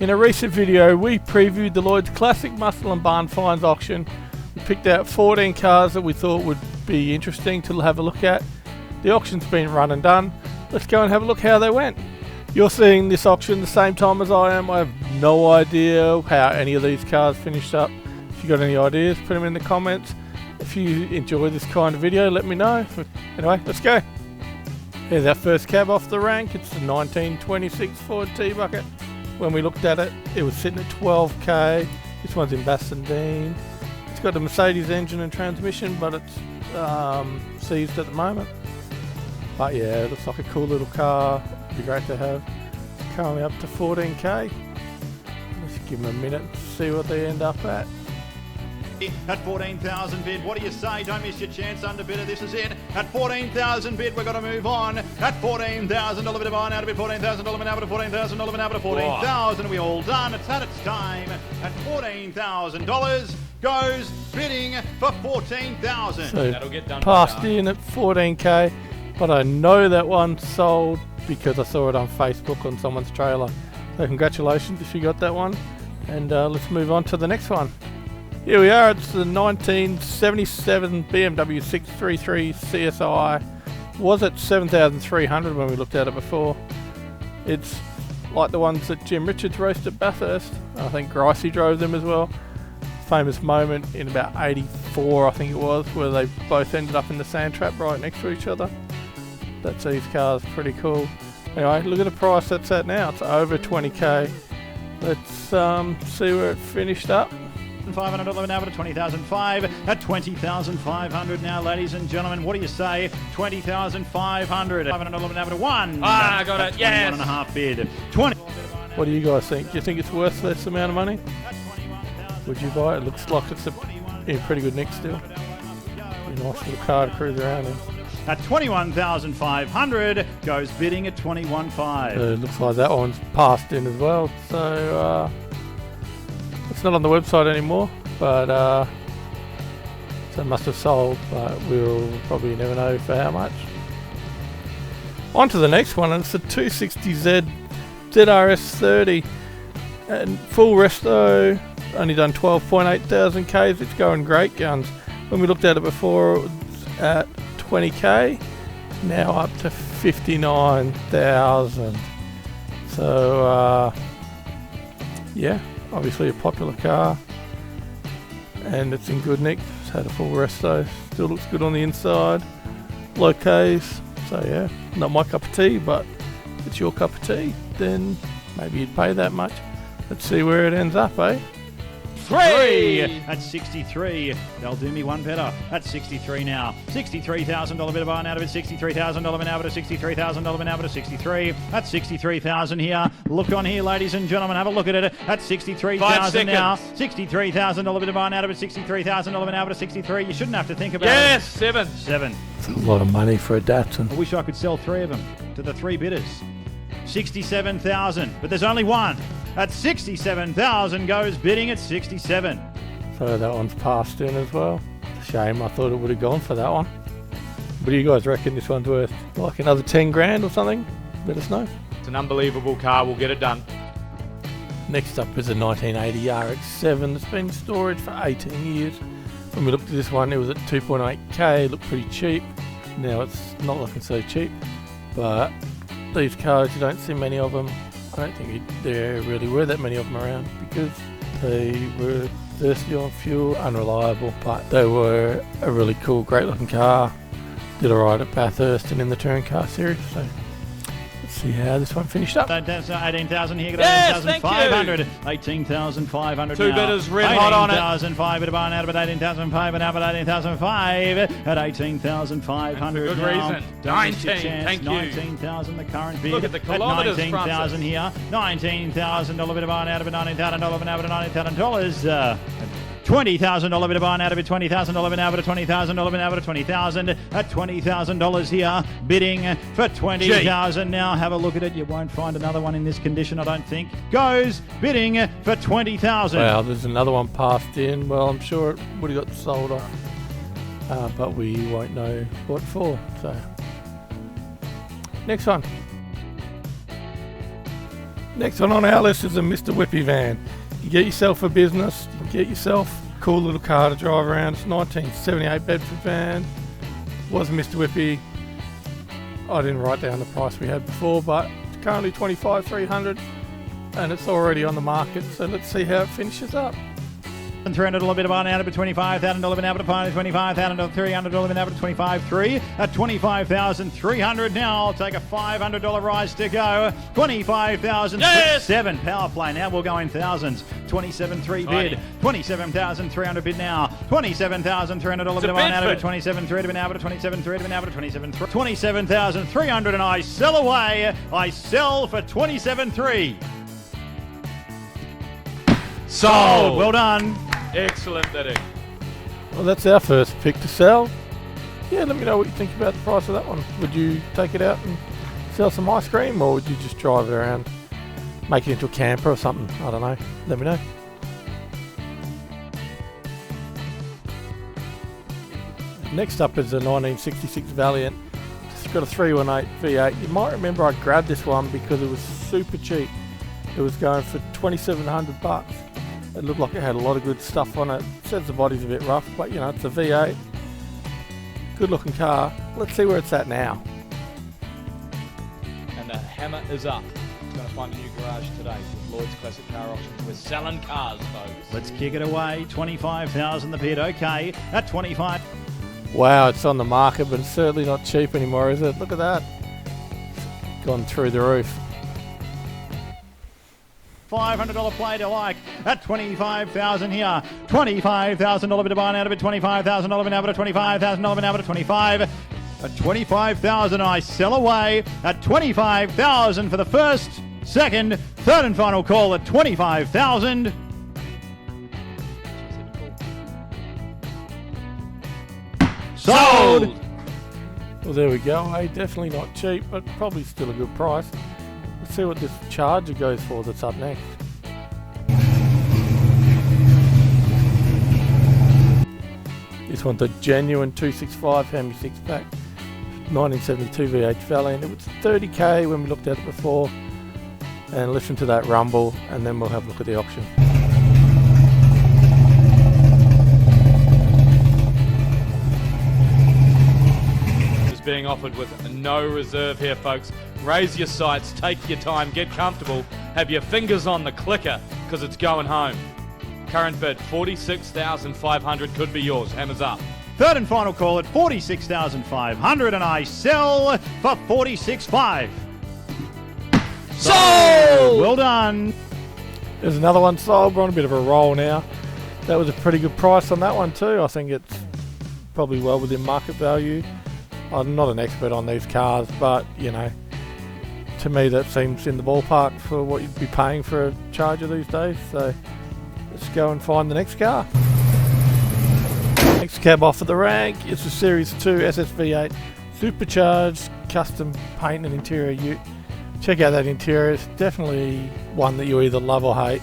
In a recent video, we previewed the Lloyd's Classic Muscle and Barn Finds auction. We picked out 14 cars that we thought would be interesting to have a look at. The auction's been run and done. Let's go and have a look how they went. You're seeing this auction the same time as I am. I have no idea how any of these cars finished up. If you got any ideas, put them in the comments. If you enjoy this kind of video, let me know. Anyway, let's go. Here's our first cab off the rank. It's the 1926 Ford T-Bucket. When we looked at it, it was sitting at 12k. This one's in Bassendean. It's got a Mercedes engine and transmission, but it's seized at the moment. But yeah, it looks like a cool little car. It'd be great to have. It's currently up to 14k. Let's give them a minute to see what they end up at. At 14,000 bid, what do you say? Don't miss your chance, underbidder. This is it. At 14,000 bid, we've got to move on. At $14,000 bid of iron out of it, $14,000 an hour to $14,000 an hour to 14,000. Are we all done? It's had its time. At $14,000 goes bidding for 14,000. So that'll get done. Passed in at 14k, but I know that one sold because I saw it on Facebook on someone's trailer. So congratulations if you got that one. And let's move on to the next one. Here we are, it's the 1977 BMW 633 CSI. Was at 7,300 when we looked at it before. It's like the ones that Jim Richards raced at Bathurst. I think Gricey drove them as well. Famous moment in about 84, I think it was, where they both ended up in the sand trap right next to each other. That's these cars, pretty cool. Anyway, look at the price that's at now. It's over 20k. Let's see where it finished up. $500 an hour to 20,500 at 20,500 now, ladies and gentlemen. What do you say? 20,500. $500 an hour to one. I got it. Yes. 1.5 bid. 20. What do you guys think? Do you think it's worth this amount of money? Would you buy it? It looks like it's in pretty good nick still. Be a nice little car to cruise around in. At 21,500 goes bidding at 21,500. So it looks like that one's passed in as well. So it's not on the website anymore, but so it must have sold, but we'll probably never know for how much. On to the next one, and it's the 260Z ZRS30 and full resto, only done 12.8 thousand Ks. It's going great guns. When we looked at it before, it was at 20k, now up to 59,000. So yeah, obviously a popular car, and it's in good nick. It's had a full resto, still looks good on the inside, low Ks. So yeah, not my cup of tea, but if it's your cup of tea, then maybe you'd pay that much. Let's see where it ends up, eh? 3 at 63. They'll do me one better. At 63 now. $63,000 bid of iron out of it. $63,000 an hour to $63,000 an hour to 63. At 63,000 here. Look on here, ladies and gentlemen. Have a look at it. At 63,000 now. $63,000 bid of iron out of it. $63,000 an hour to 63. You shouldn't have to think about it. Yes, 7. 7. It's a lot of money for a Datsun. I wish I could sell 3 of them to the 3 bidders. 67,000, but there's only one. At 67,000 goes bidding at 67. So that one's passed in as well. Shame, I thought it would have gone for that one. What do you guys reckon this one's worth? Like another 10 grand or something? Let us know. It's an unbelievable car. We'll get it done. Next up is a 1980 RX7 that's been in storage for 18 years. When we looked at this one, it was at 2.8k, looked pretty cheap. Now it's not looking so cheap, but these cars, you don't see many of them. I don't think there really were that many of them around because they were thirsty on fuel, unreliable, but they were a really cool, great looking car. Did alright at Bathurst and in the touring car series. So let's see how this one finished up. That's 18,000 here. Yes, thank you. 18,500 Two now. bidders red hot on it. 18,500 at a barn out of 18,500 now, but 18,500 at 18,500 Good now. reason. Don't miss your 19, chance. thank you. 19,000 the current bid. Look at the kilometres, at 19,000 here. $19,000 bid of barn out of it. $19,000 an hour to $19,000. $20,000 bit of iron out of it, $20,000 an hour to $20,000 an hour to $20,000 at $20,000 here, bidding for $20,000 now. Have a look at it. You won't find another one in this condition, I don't think. Goes bidding for $20,000. Well, there's another one passed in. Well, I'm sure it would have got sold off, but we won't know what for. So, next one. Next one on our list is a Mr. Whippy van. You get yourself a business, you can get yourself a cool little car to drive around. It's a 1978 Bedford van. It was a Mr. Whippy. I didn't write down the price we had before, but it's currently $25,300 and it's already on the market, so let's see how it finishes up. And $300 a bit of on out of $25,000 an hour to $25,000 $300 an hour to $25,300 at $25,300 now. I'll take a $500 rise to go. $25,000 Yes! 7 power play. Now we'll go in thousands. $27,300 bid. $27,300 bid now. $27,300 bid of on out of $27,300 an hour to $27,300 an hour to $27,300 and I sell away. I sell for $27,300. Sold. Well done. Excellent bidding. Well, that's our first pick to sell. Yeah, let me know what you think about the price of that one. Would you take it out and sell some ice cream, or would you just drive it around, make it into a camper or something? I don't know. Let me know. Next up is a 1966 Valiant. It's got a 318 V8. You might remember I grabbed this one because it was super cheap. It was going for $2,700. It looked like it had a lot of good stuff on it. It says the body's a bit rough, but you know, it's a V8. Good looking car. Let's see where it's at now. And the hammer is up. It's going to find a new garage today with Lloyd's Classic Car Auctions. We're selling cars, folks. Let's kick it away. $25,000 the bid. Okay, at $25,000. Wow, it's on the market, but it's certainly not cheap anymore, is it? Look at that. It's gone through the roof. $500 play to like at $25,000 here. $25,000 bit of buy out of it. $25,000 an hour to $25,000 an hour to $25,000. At $25,000 I sell away at $25,000 for the first, second, third and final call at $25,000. Sold. Well, there we go. Hey, definitely not cheap, but probably still a good price. Let's see what this Charger goes for that's up next. This one's a genuine 265 Hemi 6-pack, 1972 V8 Valiant. It was $30K when we looked at it before. And listen to that rumble, and then we'll have a look at the auction. Being offered with no reserve here, folks. Raise your sights, take your time, get comfortable, have your fingers on the clicker because it's going home. Current bid $46,500 could be yours. Hammers up. Third and final call at $46,500 and I sell for $46,500. Sold! Well done. There's another one sold. We're on a bit of a roll now. That was a pretty good price on that one too. I think it's probably well within market value. I'm not an expert on these cars, but you know, to me that seems in the ballpark for what you'd be paying for a Charger these days. So let's go and find the next car. Next cab off of the rank is the Series 2 SSV8 supercharged custom paint and interior ute. Check out that interior. It's definitely one that you either love or hate.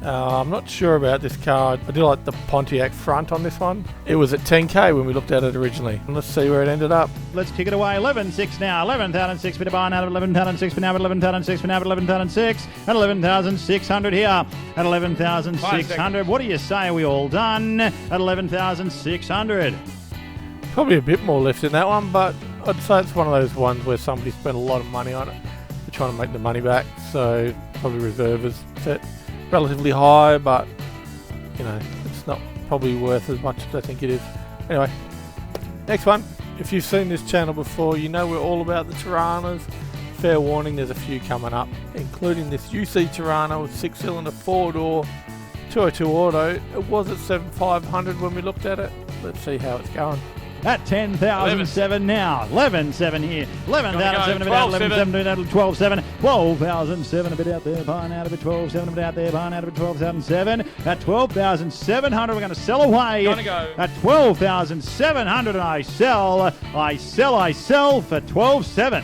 I'm not sure about this car. I do like the Pontiac front on this one. It was at $10K when we looked at it originally. And let's see where it ended up. Let's kick it away. 11,600 now. 11,600 bit of buy out of 11,600 for now. 11,600 for now. 11,600 at 11,600 here. At 11,600. What do you say? Are we all done? At 11,600. Probably a bit more lift in that one, but I'd say it's one of those ones where somebody spent a lot of money on it. They're trying to make the money back, so probably reserve is set relatively high, but you know, it's not probably worth as much as I think it is. Anyway, next one. If you've seen this channel before, you know we're all about the Toranas. Fair warning, there's a few coming up, including this UC Torana with 6-cylinder 4-door 202 auto. It was at $7,500 when we looked at it. Let's see how it's going. At 10,007 now. 11,700 here. 11,007 a bit out. 11,700 12,700. 12,007 a bit out there. Buying out of it. 12,700 a bit out there. Buying out of it. 12,700. At 12,700 we're going to sell away. At 12,700 and I sell for 12,700.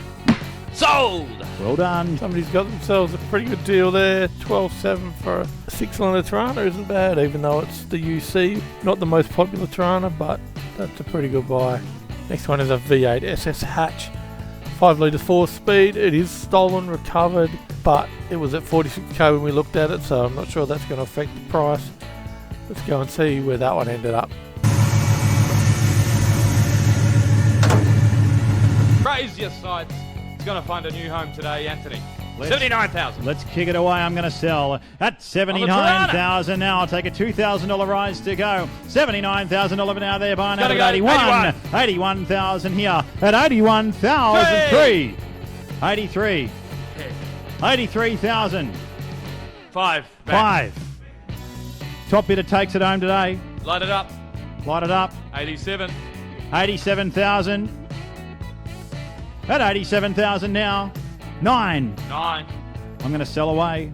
Sold! Well done. Somebody's got themselves a pretty good deal there. 12,700 for a 6-cylinder Torana isn't bad, even though it's the UC. Not the most popular Torana, but that's a pretty good buy. Next one is a V8 SS hatch. 5 litre 4-speed. It is stolen, recovered, but it was at 46k when we looked at it, so I'm not sure that's going to affect the price. Let's go and see where that one ended up. Raise your sights. It's going to find a new home today, Anthony. 79,000. Let's kick it away. I'm going to sell at 79,000 now. I'll take a $2,000 rise to go. $79,000 now there buying out at 81. 81,000 here at 81,003. 83. 83,000. 5. 5. Top bidder takes it home today. Light it up. Light it up. 87. 87,000. At 87,000 now. 9. 9. I'm going to sell away.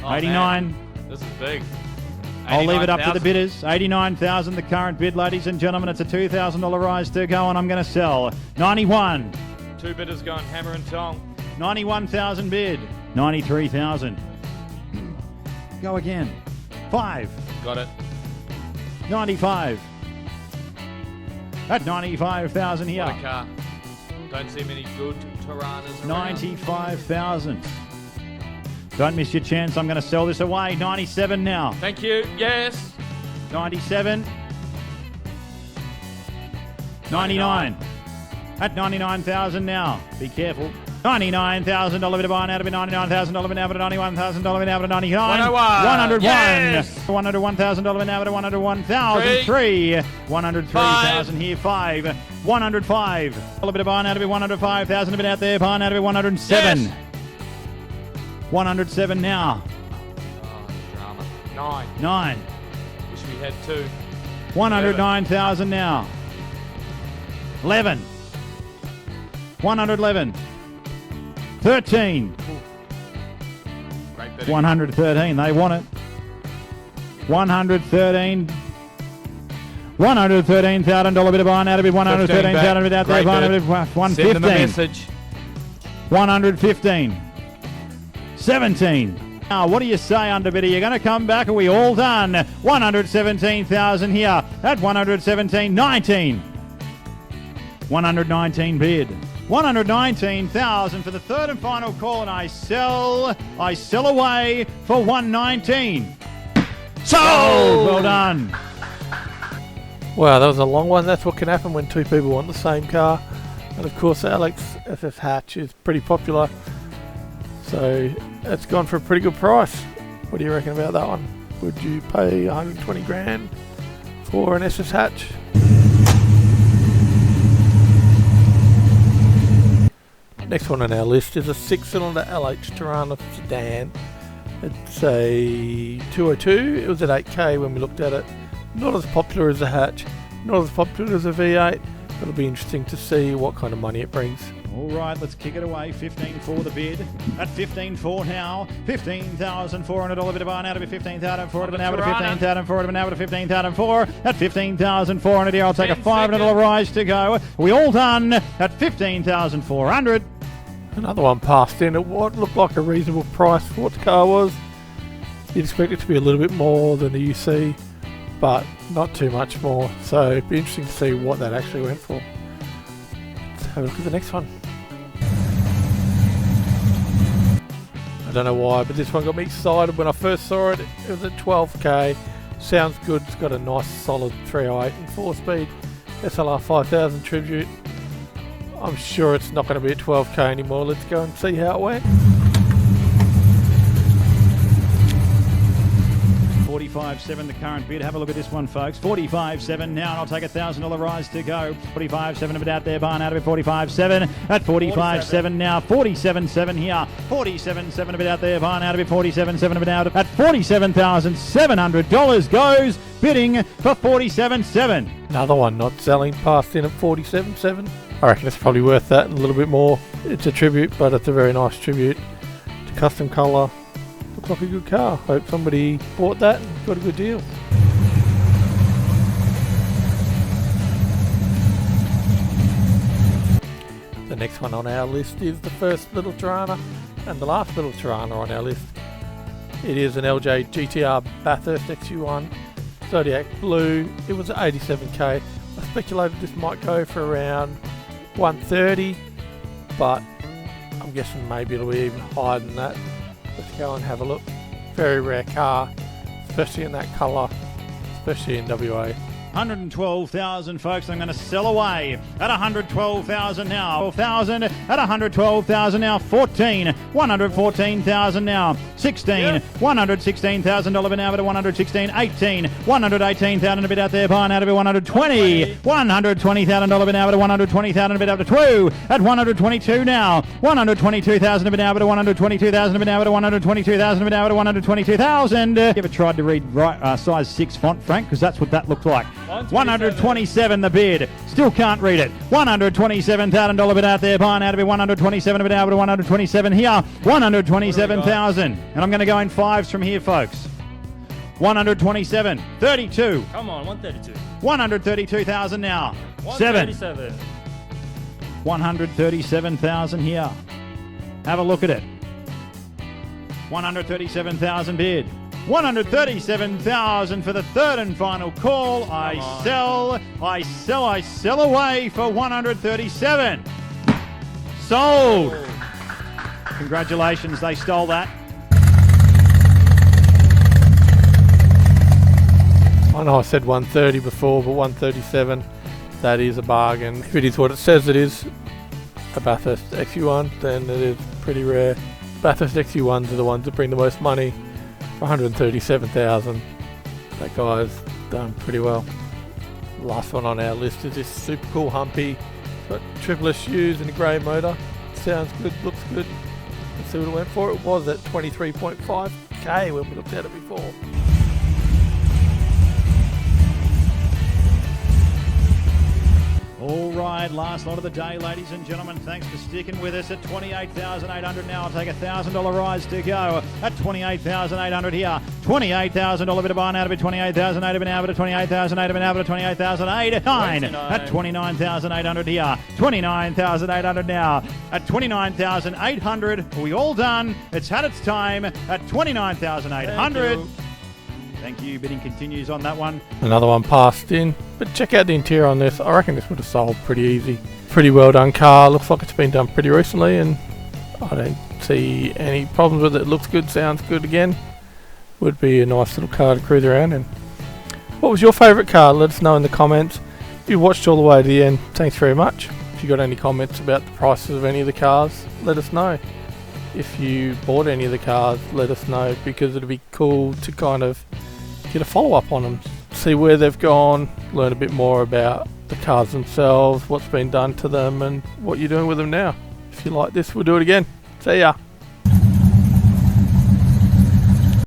Oh, 89. Man. This is big. I'll leave it up to the bidders. 89,000 the current bid, ladies and gentlemen. It's a $2,000 rise to go, and I'm going to sell. 91. 2 bidders going hammer and tong. 91,000 bid. 93,000. Go again. 5. Got it. 95. At 95,000 here. What a car. Don't see many good Toranas around. 95,000. Don't miss your chance. I'm going to sell this away. 97 now. Thank you. Yes. 97. 99. At 99,000 now. Be careful. $99,000 bit of buying out of it. $99,000 bit now, but $91,000 bit now, but 99. 101. Yes. $101,000 bit now, but 101,000. 3. 103,000 here. 5. 105. A bit of buying out of it. 105,000 bit out there. Buying out of it. 107. Yes. 107 now. Oh, drama. 9. 9. Wish we had 2. 109,000 now. 11. 111. 13. Great bidding. 113. They want it. 113. $113,000 bit of buying out of it. 113,000 bit out there. Buying out of it. 115. Send them a message. 115. 17. Now, what do you say, underbidder? You're going to come back? Are we all done? 117,000 here at 117. 19. 119 bid. 119,000 for the third and final call, and I sell away for 119. Sold! Well done. Wow, that was a long one. That's what can happen when 2 people want the same car. And of course, the LX SS hatch is pretty popular. So it's gone for a pretty good price. What do you reckon about that one? Would you pay 120 grand for an SS hatch? Next one on our list is a 6-cylinder LH Torana sedan. It's a 202. It was at 8k when we looked at it. Not as popular as a hatch, not as popular as a V8. It'll be interesting to see what kind of money it brings. All right, let's kick it away. 15.4 the bid. At 15.4 now. $15,400 bit of buying out of it. 15,400 now. 15,400 now. 15,400 at 15,400 here. I'll take a $500 rise to go. We all done at 15,400. Another one passed in at what looked like a reasonable price for what the car was. You'd expect it to be a little bit more than the UC, but not too much more. So it'd be interesting to see what that actually went for. Let's have a look at the next one. I don't know why, but this one got me excited when I first saw it. It was at 12k. Sounds good. It's got a nice solid 308 and 4-speed SLR 5000 Tribute. I'm sure it's not going to be at 12k anymore. Let's go and see how it went. 45.7 the current bid. Have a look at this one, folks. 45.7 now, and I'll take a $1,000 rise to go. 45.7 a bit out there, buying out of it. 45.7 at 45.7 now. 47.7 here. 47.7 a bit out there, buying out of it. 47.7 a bit out at $47,700 goes bidding for 47.7. Another one not selling, passed in at 47.7. I reckon it's probably worth that and a little bit more. It's a tribute, but it's a very nice tribute. It's a custom colour. Looks like a good car. Hope somebody bought that and got a good deal. The next one on our list is the first little Torana and the last little Torana on our list. It is an LJ GTR Bathurst XU1 Zodiac Blue. It was at 87k. I speculated this might go for around 130. but I'm guessing maybe it'll be even higher than that. Let's go and have a look. Very rare car, especially in that colour, especially in WA. 112,000, folks. I'm going to sell away at 112,000 now. 12,000 at 112,000 now. 14, 114,000 now. 16, $116,000 bid out at 116. 18, 118,000 a bit out there. Buying out of it 120. $120,000 bid out at 120,000 a bit up to 2 at 122 now. 122,000 a bit out at 122,000 a bit out at 122,000 a bit out at 122,000. You ever tried to read size 6 font, Frank? Because that's what that looked like. 127 the bid. Still can't read it. $127,000 bid out there. Buying out of it 127 a bit out at 127 here. 127,000. And I'm going to go in fives from here, folks. 127. 32. Come on, 132. 132,000 now. 137. 137,000 here. Have a look at it. 137,000 bid. 137,000 for the third and final call. I sell away for 137. Sold. Congratulations, they stole that. I know I said 130 before, but 137, that is a bargain. If it is what it says it is, a Bathurst XU1, then it is pretty rare. Bathurst XU1s are the ones that bring the most money. For 137,000, that guy's done pretty well. Last one on our list is this super cool Humpy. It's got triple SUs and a grey motor. Sounds good, looks good. Let's see what it went for. It was at 23.5k when we looked at it before. All right, last lot of the day, ladies and gentlemen. Thanks for sticking with us at 28,800 now. I'll take $1,000 rise to go at 28,800 here. $28,000 bit of buying out of it. 28,800 been out of it. 28,800 been out of it. 28,809 at 29,800 here. 29,800 now at 29,800. Are we all done? It's had its time at 29,800. Thank you. Bidding continues on that one. Another one passed in, but check out the interior on this. I reckon this would have sold pretty easy. Pretty well done car. Looks like it's been done pretty recently, and I don't see any problems with it. It looks good, sounds good again. Would be a nice little car to cruise around in. What was your favourite car? Let us know in the comments. If you watched all the way to the end, thanks very much. If you got any comments about the prices of any of the cars, let us know. If you bought any of the cars, let us know, because it'd be cool to kind of get a follow-up on them, see where they've gone, learn a bit more about the cars themselves, what's been done to them, and what you're doing with them now. If you like this, we'll do it again. See ya.